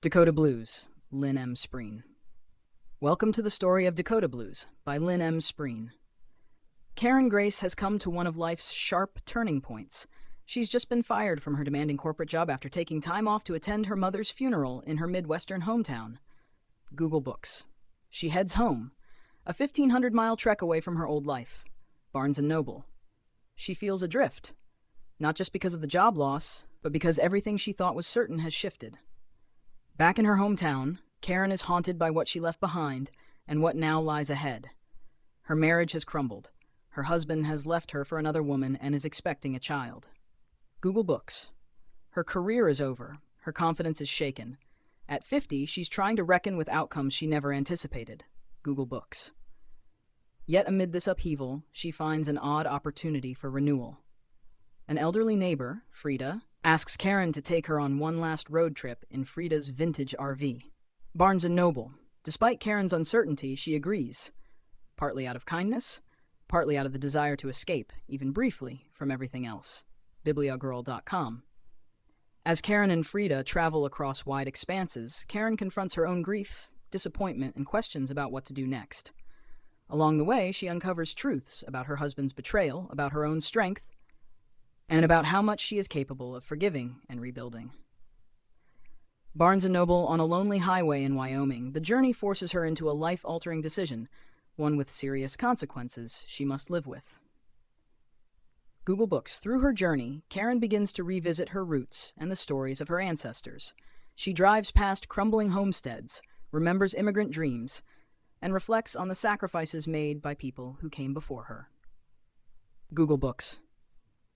Dakota Blues, Lynne Spreen. Welcome to the story of Dakota Blues by Lynne Spreen. Karen Grace has come to one of life's sharp turning points. She's just been fired from her demanding corporate job after taking time off to attend her mother's funeral in her Midwestern hometown. Google Books. She heads home, a 1,500-mile trek away from her old life, Barnes & Noble. She feels adrift, not just because of the job loss, but because everything she thought was certain has shifted. Back in her hometown, Karen is haunted by what she left behind and what now lies ahead. Her marriage has crumbled. Her husband has left her for another woman and is expecting a child. Google Books. Her career is over. Her confidence is shaken. At 50, she's trying to reckon with outcomes she never anticipated. Google Books. Yet amid this upheaval, she finds an odd opportunity for renewal. An elderly neighbor, Frida, asks Karen to take her on one last road trip in Frida's vintage RV. Barnes & Noble. Despite Karen's uncertainty, she agrees, partly out of kindness, partly out of the desire to escape, even briefly, from everything else. Bibliagirl.com. As Karen and Frida travel across wide expanses, Karen confronts her own grief, disappointment, and questions about what to do next. Along the way, she uncovers truths about her husband's betrayal, about her own strength, and about how much she is capable of forgiving and rebuilding. Barnes & Noble on a lonely highway in Wyoming, the journey forces her into a life-altering decision, one with serious consequences she must live with. Google Books. Through her journey, Karen begins to revisit her roots and the stories of her ancestors. She drives past crumbling homesteads, remembers immigrant dreams, and reflects on the sacrifices made by people who came before her. Google Books.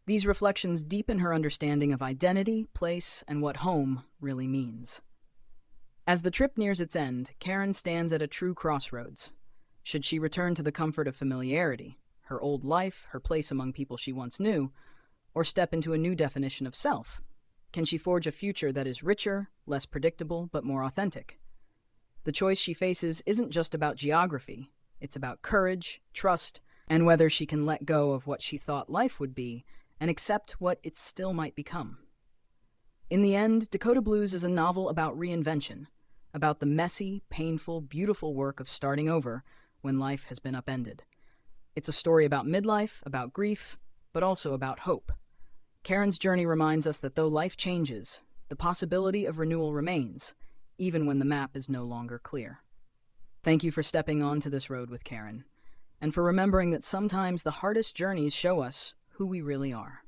These reflections deepen her understanding of identity, place, and what home really means. As the trip nears its end, Karen stands at a true crossroads. Should she return to the comfort of familiarity, her old life, her place among people she once knew, or step into a new definition of self? Can she forge a future that is richer, less predictable, but more authentic? The choice she faces isn't just about geography. It's about courage, trust, and whether she can let go of what she thought life would be and accept what it still might become. In the end, Dakota Blues is a novel about reinvention, about the messy, painful, beautiful work of starting over when life has been upended. It's a story about midlife, about grief, but also about hope. Karen's journey reminds us that though life changes, the possibility of renewal remains, even when the map is no longer clear. Thank you for stepping onto this road with Karen, and for remembering that sometimes the hardest journeys show us who we really are.